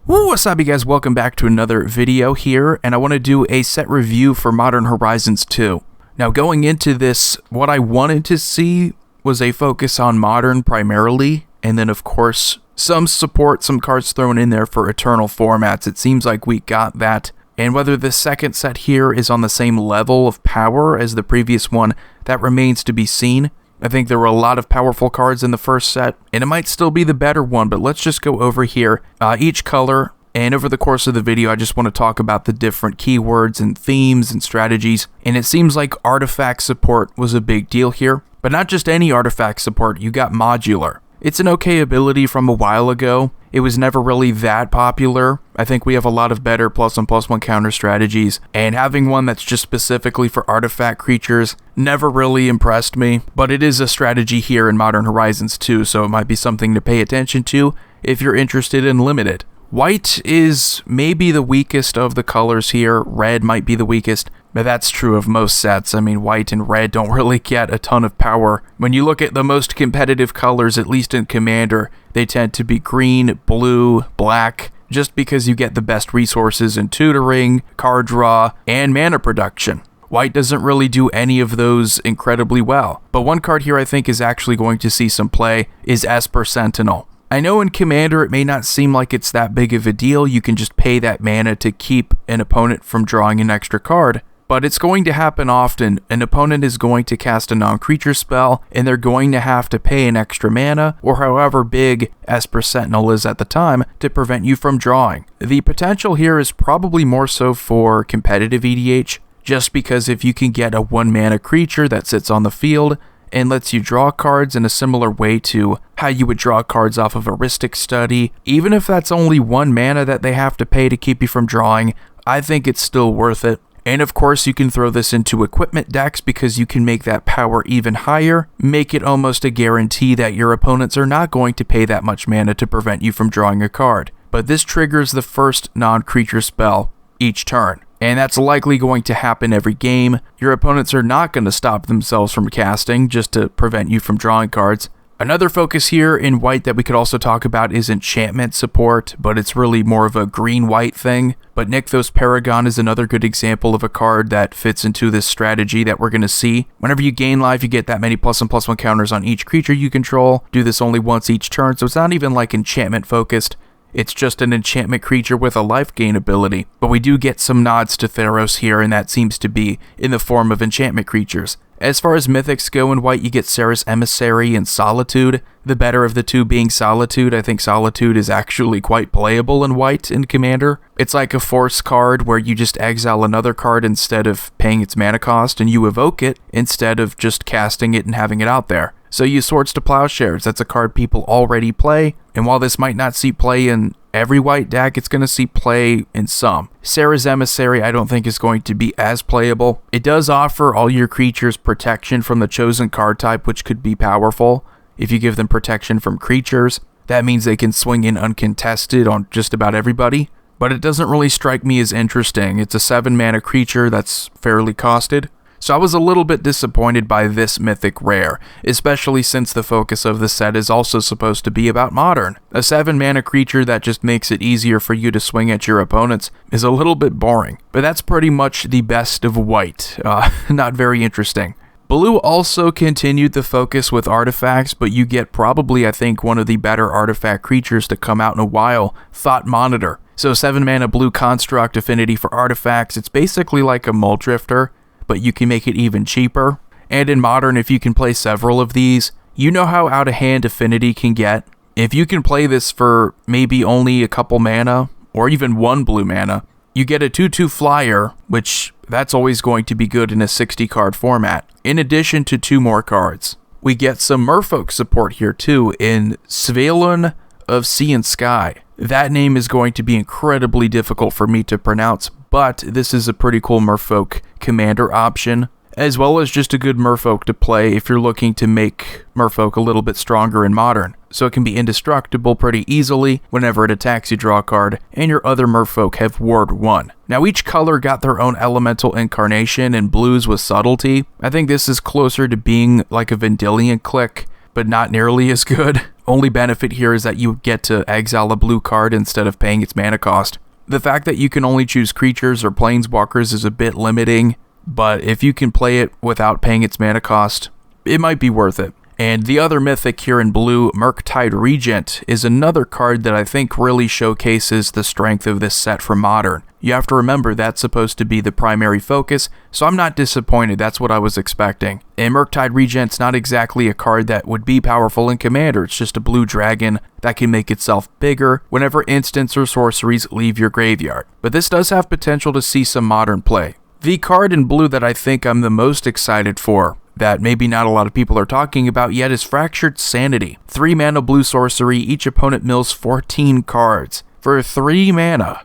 What's up, you guys? Welcome back to another video here, and I want to do a set review for Modern Horizons 2. Now, going into this, what I wanted to see was a focus on Modern primarily, and then of course, some support, some cards thrown in there for Eternal formats. It seems like we got that, and whether the second set here is on the same level of power as the previous one, that remains to be seen. I think there were a lot of powerful cards in the first set, and it might still be the better one, but let's just go over here, each color, and over the course of the video, I just want to talk about the different keywords and themes and strategies, and it seems like artifact support was a big deal here, but not just any artifact support, you got modular. It's an okay ability from a while ago. It was never really that popular. I think we have a lot of better +1/+1 counter strategies, and having one that's just specifically for artifact creatures never really impressed me, but it is a strategy here in Modern Horizons 2, so it might be something to pay attention to if you're interested in limited. White is maybe the weakest of the colors here. Red might be the weakest, but that's true of most sets. I mean, white and red don't really get a ton of power. When you look at the most competitive colors, at least in Commander, they tend to be green, blue, black, just because you get the best resources in tutoring, card draw, and mana production. White doesn't really do any of those incredibly well. But one card here I think is actually going to see some play is Esper Sentinel. I know in Commander it may not seem like it's that big of a deal, you can just pay that mana to keep an opponent from drawing an extra card, but it's going to happen often. An opponent is going to cast a non-creature spell, and they're going to have to pay an extra mana, or however big Esper Sentinel is at the time, to prevent you from drawing. The potential here is probably more so for competitive EDH, just because if you can get a 1-mana creature that sits on the field, and lets you draw cards in a similar way to how you would draw cards off of a Rhystic Study. Even if that's only 1 mana that they have to pay to keep you from drawing, I think it's still worth it. And of course you can throw this into equipment decks because you can make that power even higher, make it almost a guarantee that your opponents are not going to pay that much mana to prevent you from drawing a card. But this triggers the first non-creature spell each turn. And that's likely going to happen every game. Your opponents are not going to stop themselves from casting just to prevent you from drawing cards. Another focus here in white that we could also talk about is enchantment support, but it's really more of a green-white thing. But Nykthos Paragon is another good example of a card that fits into this strategy that we're going to see. Whenever you gain life, you get that many +1/+1 counters on each creature you control. Do this only once each turn, so it's not even like enchantment focused. It's just an enchantment creature with a life gain ability, but we do get some nods to Theros here, and that seems to be in the form of enchantment creatures. As far as mythics go in white, you get Serra's Emissary and Solitude. The better of the two being Solitude. I think Solitude is actually quite playable in white in Commander. It's like a force card where you just exile another card instead of paying its mana cost, and you evoke it instead of just casting it and having it out there. So you Swords to Plowshares, that's a card people already play, and while this might not see play in every white deck, it's going to see play in some. Serra's Emissary I don't think is going to be as playable. It does offer all your creatures protection from the chosen card type, which could be powerful. If you give them protection from creatures, that means they can swing in uncontested on just about everybody. But it doesn't really strike me as interesting. It's a 7-mana creature that's fairly costed. So I was a little bit disappointed by this mythic rare, especially since the focus of the set is also supposed to be about Modern. A 7-mana creature that just makes it easier for you to swing at your opponents is a little bit boring, but that's pretty much the best of white. Not very interesting. Blue also continued the focus with artifacts, but you get probably, I think, one of the better artifact creatures to come out in a while, Thought Monitor. So 7-mana blue construct affinity for artifacts, it's basically like a Muldrifter, but you can make it even cheaper. And in Modern, if you can play several of these, you know how out of hand affinity can get. If you can play this for maybe only a couple mana, or even 1 blue mana, you get a 2/2 flyer, which that's always going to be good in a 60-card format, in addition to 2 more cards. We get some merfolk support here too in Svelun of Sea and Sky. That name is going to be incredibly difficult for me to pronounce, but this is a pretty cool merfolk commander option, as well as just a good merfolk to play if you're looking to make merfolk a little bit stronger in Modern. So it can be indestructible pretty easily. Whenever it attacks, you draw a card, and your other merfolk have Ward 1. Now each color got their own elemental incarnation, and blues with subtlety. I think this is closer to being like a Vendilion click, but not nearly as good. Only benefit here is that you get to exile a blue card instead of paying its mana cost. The fact that you can only choose creatures or planeswalkers is a bit limiting, but if you can play it without paying its mana cost, it might be worth it. And the other mythic here in blue, Murktide Regent, is another card that I think really showcases the strength of this set for Modern. You have to remember that's supposed to be the primary focus, so I'm not disappointed, that's what I was expecting. And Murktide Regent's not exactly a card that would be powerful in Commander, it's just a blue dragon that can make itself bigger whenever instants or sorceries leave your graveyard. But this does have potential to see some Modern play. The card in blue that I think I'm the most excited for, that maybe not a lot of people are talking about yet, is Fractured Sanity. 3 mana blue sorcery, each opponent mills 14 cards. For 3 mana.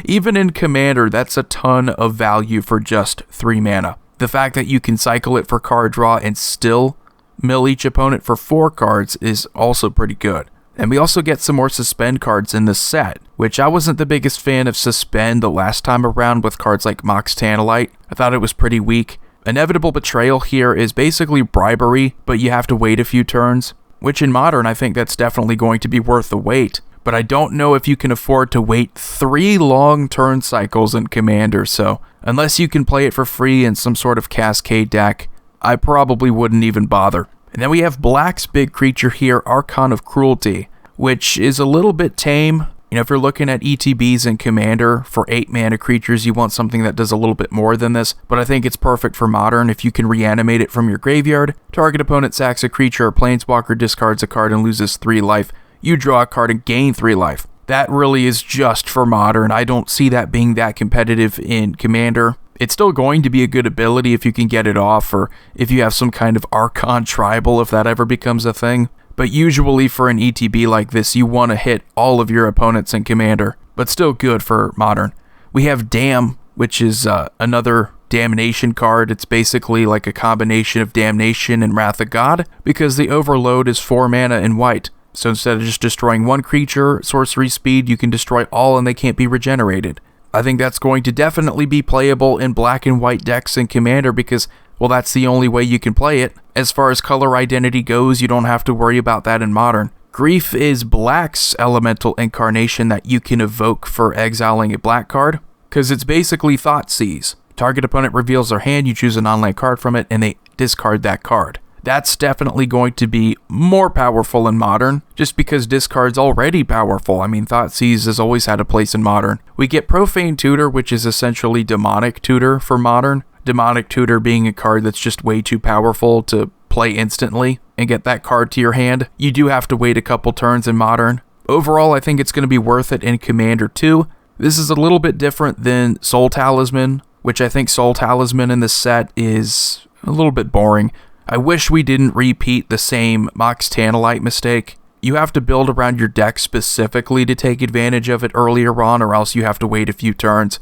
Even in Commander, that's a ton of value for just 3 mana. The fact that you can cycle it for card draw and still mill each opponent for 4 cards is also pretty good. And we also get some more Suspend cards in this set, which I wasn't the biggest fan of Suspend the last time around with cards like Mox Tantalite. I thought it was pretty weak. Inevitable Betrayal here is basically bribery, but you have to wait a few turns, which in Modern I think that's definitely going to be worth the wait. But I don't know if you can afford to wait 3 long turn cycles in Commander, so unless you can play it for free in some sort of Cascade deck, I probably wouldn't even bother. And then we have black's big creature here, Archon of Cruelty, which is a little bit tame. You know, if you're looking at ETBs in Commander for 8 mana creatures, you want something that does a little bit more than this, but I think it's perfect for Modern if you can reanimate it from your graveyard. Target opponent sacks a creature or planeswalker, discards a card and loses 3 life. You draw a card and gain 3 life. That really is just for Modern. I don't see that being that competitive in Commander. It's still going to be a good ability if you can get it off, or if you have some kind of Archon Tribal, if that ever becomes a thing. But usually for an ETB like this, you want to hit all of your opponents in Commander, but still good for Modern. We have Damn, which is another Damnation card. It's basically like a combination of Damnation and Wrath of God, because the Overload is 4 mana in white. So instead of just destroying one creature, sorcery speed, you can destroy all and they can't be regenerated. I think that's going to definitely be playable in black and white decks in Commander because, well, that's the only way you can play it. As far as color identity goes, you don't have to worry about that in Modern. Grief is black's elemental incarnation that you can evoke for exiling a black card, because it's basically Thoughtseize. Target opponent reveals their hand, you choose a non-land card from it, and they discard that card. That's definitely going to be more powerful in Modern, just because discard's already powerful. I mean, Thoughtseize has always had a place in Modern. We get Profane Tutor, which is essentially Demonic Tutor for Modern. Demonic Tutor being a card that's just way too powerful to play instantly and get that card to your hand. You do have to wait a couple turns in Modern. Overall, I think it's going to be worth it in Commander too. This is a little bit different than Soul Talisman, which I think Soul Talisman in this set is a little bit boring. I wish we didn't repeat the same Mox Tantalite mistake. You have to build around your deck specifically to take advantage of it earlier on, or else you have to wait a few turns.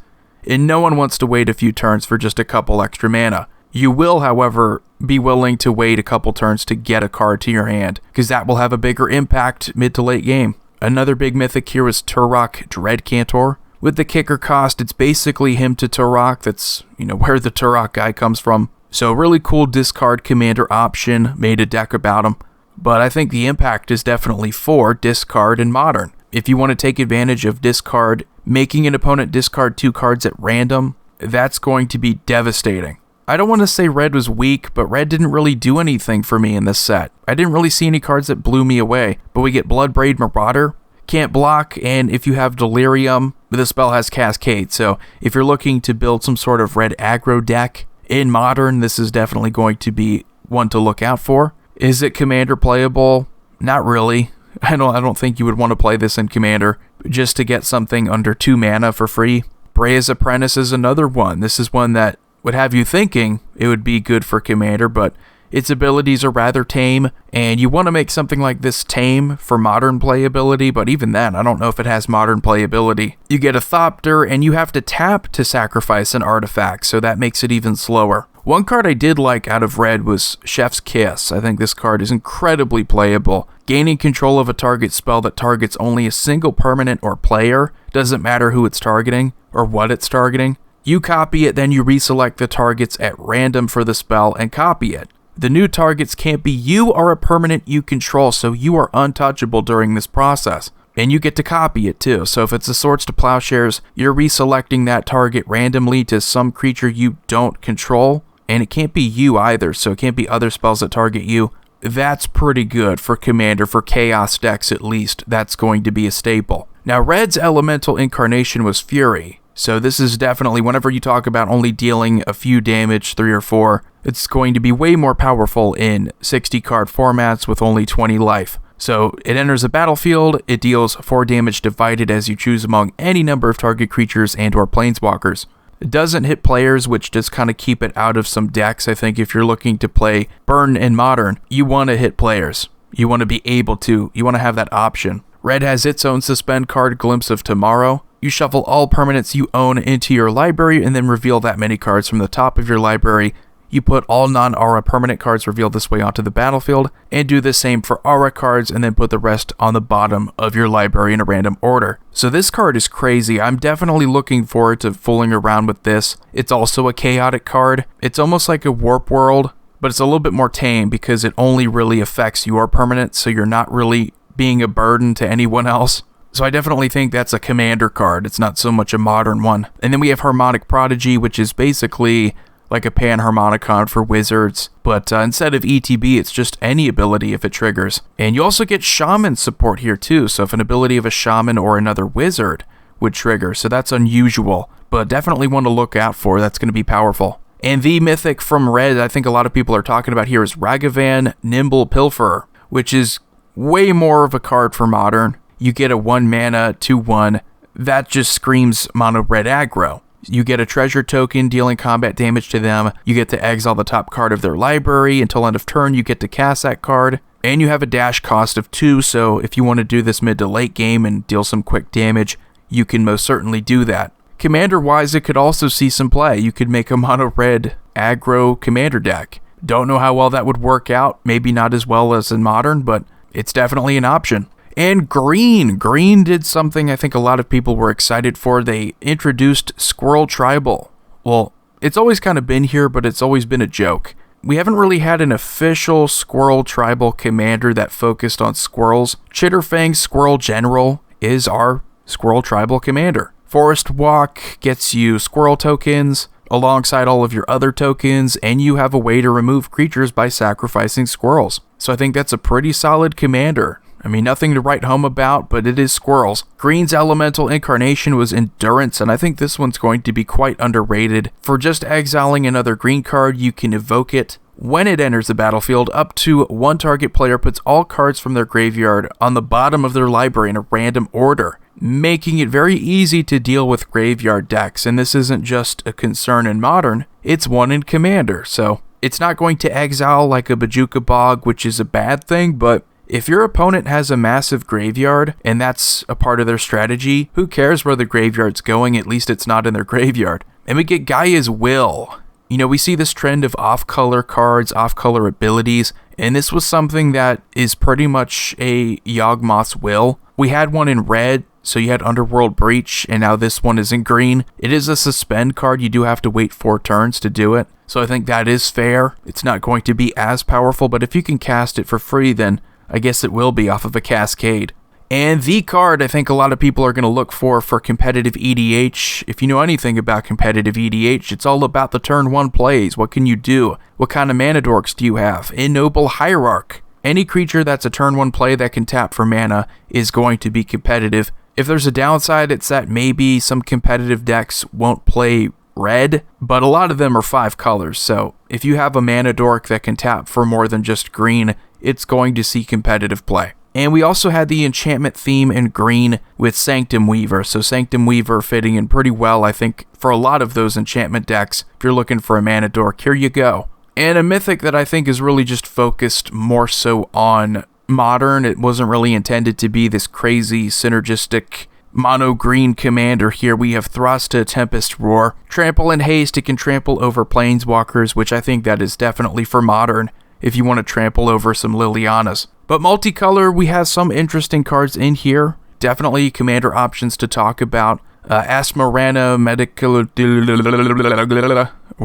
And no one wants to wait a few turns for just a couple extra mana. You will, however, be willing to wait a couple turns to get a card to your hand, because that will have a bigger impact mid to late game. Another big mythic here is Turok Dreadcantor. With the kicker cost, it's basically him to Turok. That's, where the Turok guy comes from. So really cool discard commander option, made a deck about him. But I think the impact is definitely for discard in Modern. If you want to take advantage of discard, making an opponent discard 2 cards at random, that's going to be devastating. I don't want to say red was weak, but red didn't really do anything for me in this set. I didn't really see any cards that blew me away, but we get Bloodbraid Marauder, can't block, and if you have Delirium, the spell has Cascade, so if you're looking to build some sort of red aggro deck, in Modern, this is definitely going to be one to look out for. Is it Commander playable? Not really. I don't think you would want to play this in Commander just to get something under 2 mana for free. Brea's Apprentice is another one. This is one that would have you thinking it would be good for Commander, but its abilities are rather tame, and you want to make something like this tame for Modern playability, but even then, I don't know if it has Modern playability. You get a Thopter, and you have to tap to sacrifice an artifact, so that makes it even slower. One card I did like out of red was Chef's Kiss. I think this card is incredibly playable. Gaining control of a target spell that targets only a single permanent or player, doesn't matter who it's targeting, or what it's targeting. You copy it, then you reselect the targets at random for the spell and copy it. The new targets can't be you or a permanent you control, so you are untouchable during this process. And you get to copy it too, so if it's a Swords to Plowshares, you're reselecting that target randomly to some creature you don't control, and it can't be you either, so it can't be other spells that target you. That's pretty good for Commander, for Chaos decks at least. That's going to be a staple. Now, Red's elemental incarnation was Fury, so this is definitely, whenever you talk about only dealing a few damage, 3 or 4, it's going to be way more powerful in 60 card formats with only 20 life. So it enters the battlefield, it deals 4 damage divided as you choose among any number of target creatures and or planeswalkers. It doesn't hit players, which does kind of keep it out of some decks. I think if you're looking to play Burn and Modern, you want to hit players. You want to be able to. You want to have that option. Red has its own suspend card, Glimpse of Tomorrow. You shuffle all permanents you own into your library and then reveal that many cards from the top of your library. You put all non-aura permanent cards revealed this way onto the battlefield, and do the same for aura cards, and then put the rest on the bottom of your library in a random order. So this card is crazy. I'm definitely looking forward to fooling around with this. It's also a chaotic card. It's almost like a Warp World, but it's a little bit more tame because it only really affects your permanent, so you're not really being a burden to anyone else. So I definitely think that's a Commander card. It's not so much a Modern one. And then we have Harmonic Prodigy, which is basically like a Panharmonicon for Wizards, but instead of ETB, it's just any ability if it triggers. And you also get Shaman support here too, so if an ability of a Shaman or another Wizard would trigger, so that's unusual, but definitely one to look out for. That's going to be powerful. And the mythic from Red I think a lot of people are talking about here is Ragavan Nimble Pilferer, which is way more of a card for Modern. You get a 1 mana 2/1, that just screams mono red aggro. You get a treasure token dealing combat damage to them, you get to exile the top card of their library, until end of turn you get to cast that card, and you have a dash cost of 2, so if you want to do this mid to late game and deal some quick damage, you can most certainly do that. Commander-wise, it could also see some play. You could make a mono red aggro Commander deck. Don't know how well that would work out, maybe not as well as in Modern, but it's definitely an option. And Green did something I think a lot of people were excited for. They introduced Squirrel Tribal. Well, it's always kind of been here, but it's always been a joke. We haven't really had an official Squirrel Tribal commander that focused on squirrels. Chitterfang Squirrel General is our Squirrel Tribal commander. Forest Walk gets you squirrel tokens alongside all of your other tokens, and you have a way to remove creatures by sacrificing squirrels. So I think that's a pretty solid commander. I mean, nothing to write home about, but it is squirrels. Green's elemental incarnation was Endurance, and I think this one's going to be quite underrated. For just exiling another green card, you can evoke it. When it enters the battlefield, up to 1 target player puts all cards from their graveyard on the bottom of their library in a random order, making it very easy to deal with graveyard decks. And this isn't just a concern in Modern, it's one in Commander. So it's not going to exile like a Bojuka Bog, which is a bad thing, but if your opponent has a massive graveyard, and that's a part of their strategy, who cares where the graveyard's going? At least it's not in their graveyard. And we get Gaia's Will. You know, we see this trend of off-color cards, off-color abilities, and this was something that is pretty much a Yawgmoth's Will. We had one in red, so you had Underworld Breach, and now this one is in green. It is a suspend card. You do have to wait 4 turns to do it, so I think that is fair. It's not going to be as powerful, but if you can cast it for free, then I guess it will be off of a Cascade. And the card I think a lot of people are going to look for competitive EDH. If you know anything about competitive EDH, it's all about the turn 1 plays. What can you do? What kind of mana dorks do you have? Ennoble Hierarch. Any creature that's a turn 1 play that can tap for mana is going to be competitive. If there's a downside, it's that maybe some competitive decks won't play red, but a lot of them are 5 colors. So if you have a mana dork that can tap for more than just green, it's going to see competitive play. And we also had the enchantment theme in green with Sanctum Weaver. So Sanctum Weaver fitting in pretty well, I think, for a lot of those enchantment decks. If you're looking for a mana dork, here you go. And a mythic that I think is really just focused more so on Modern. It wasn't really intended to be this crazy synergistic mono green commander. Here we have Thrusta Tempest Roar. Trample and haste, it can trample over planeswalkers, which I think that is definitely for Modern if you want to trample over some Lilianas. But multicolor, we have some interesting cards in here. Definitely commander options to talk about. Asmarana Medical,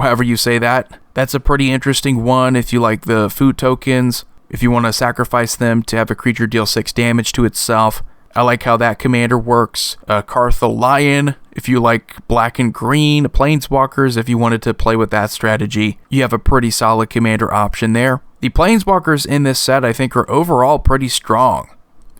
however you say that. That's a pretty interesting one if you like the food tokens, if you want to sacrifice them to have a creature deal 6 damage to itself. I like how that commander works. Kartha Lion, if you like black and green. Planeswalkers, if you wanted to play with that strategy. You have a pretty solid commander option there. The Planeswalkers in this set I think are overall pretty strong.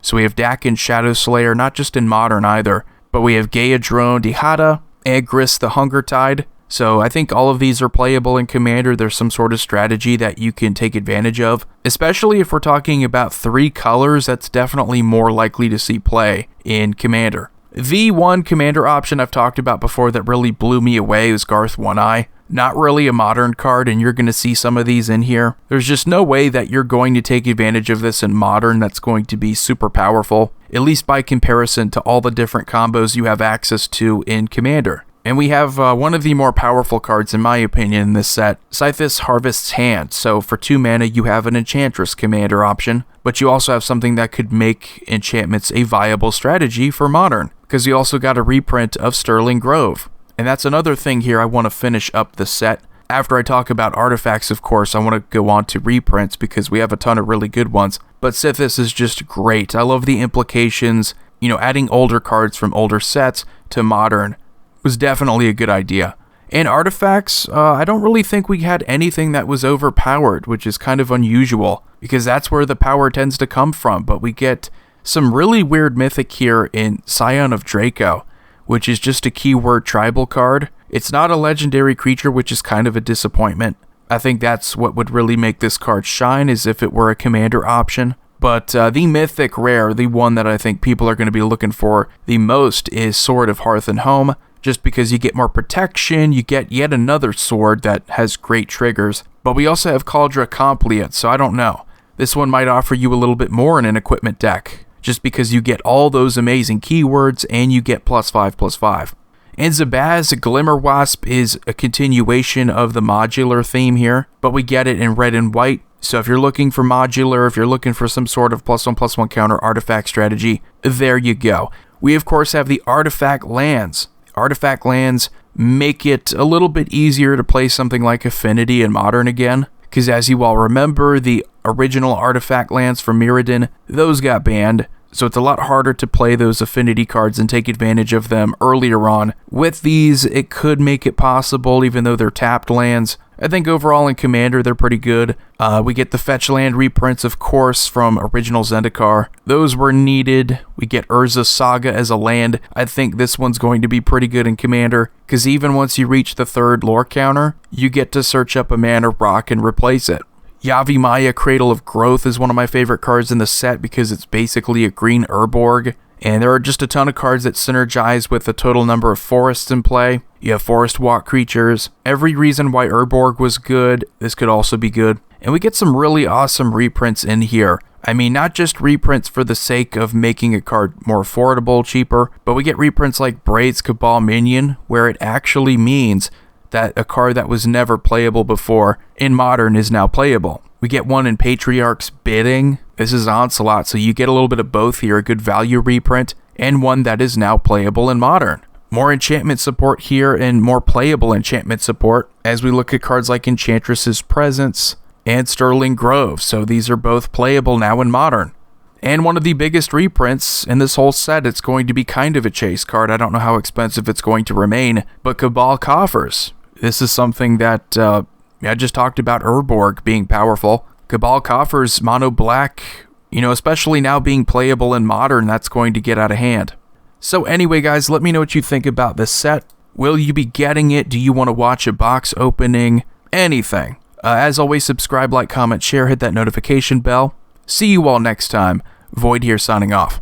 So we have Dakin Shadow Slayer, not just in Modern either, but we have Gaia Drone Dihada, Agris the Hunger Tide. So I think all of these are playable in Commander. There's some sort of strategy that you can take advantage of. Especially if we're talking about 3 colors, that's definitely more likely to see play in Commander. The one Commander option I've talked about before that really blew me away was Garth One-Eye. Not really a Modern card, and you're going to see some of these in here. There's just no way that you're going to take advantage of this in Modern that's going to be super powerful, at least by comparison to all the different combos you have access to in Commander. And we have one of the more powerful cards, in my opinion, in this set, Scythus Harvest's Hand. So for 2 mana, you have an Enchantress commander option, but you also have something that could make enchantments a viable strategy for Modern, because you also got a reprint of Sterling Grove. And that's another thing here I want to finish up the set. After I talk about artifacts, of course, I want to go on to reprints, because we have a ton of really good ones. But Scythus is just great. I love the implications. You know, adding older cards from older sets to Modern was definitely a good idea. And artifacts, I don't really think we had anything that was overpowered, which is kind of unusual, because that's where the power tends to come from. But we get some really weird mythic here in Scion of Draco, which is just a keyword tribal card. It's not a legendary creature, which is kind of a disappointment. I think that's what would really make this card shine, is if it were a commander option. But the mythic rare, the one that I think people are going to be looking for the most, is Sword of Hearth and Home. Just because you get more protection, you get yet another sword that has great triggers. But we also have Cauldra Compliant, so I don't know. This one might offer you a little bit more in an equipment deck, just because you get all those amazing keywords and you get +5/+5. And Zabaz Glimmerwasp is a continuation of the modular theme here, but we get it in red and white. So if you're looking for modular, if you're looking for some sort of +1/+1 counter artifact strategy, there you go. We of course have the artifact lands. Artifact lands make it a little bit easier to play something like Affinity in Modern again, because as you all remember, the original artifact lands from Mirrodin, those got banned, so it's a lot harder to play those Affinity cards and take advantage of them earlier on. With these, it could make it possible, even though they're tapped lands. I think overall in Commander, they're pretty good. We get the fetch land reprints, of course, from original Zendikar. Those were needed. We get Urza's Saga as a land. I think this one's going to be pretty good in Commander, because even once you reach the 3rd lore counter, you get to search up a mana rock and replace it. Yavimaya Cradle of Growth is one of my favorite cards in the set, because it's basically a green Urborg. And there are just a ton of cards that synergize with the total number of forests in play. You have forest walk creatures. Every reason why Urborg was good, this could also be good. And we get some really awesome reprints in here. I mean, not just reprints for the sake of making a card more affordable, cheaper, but we get reprints like Braid's Cabal Minion, where it actually means that a card that was never playable before in Modern is now playable. We get one in Patriarch's Bidding. This is Onslaught, so you get a little bit of both here, a good value reprint, and one that is now playable in Modern. More enchantment support here, and more playable enchantment support, as we look at cards like Enchantress's Presence and Sterling Grove, so these are both playable now in Modern. And one of the biggest reprints in this whole set, it's going to be kind of a chase card. I don't know how expensive it's going to remain, but Cabal Coffers. This is something that I just talked about Urborg being powerful. Cabal Coffers, mono black, especially now being playable in Modern, that's going to get out of hand. So anyway, guys, let me know what you think about this set. Will you be getting it? Do you want to watch a box opening? Anything. As always, subscribe, like, comment, share, hit that notification bell. See you all next time. Void here signing off.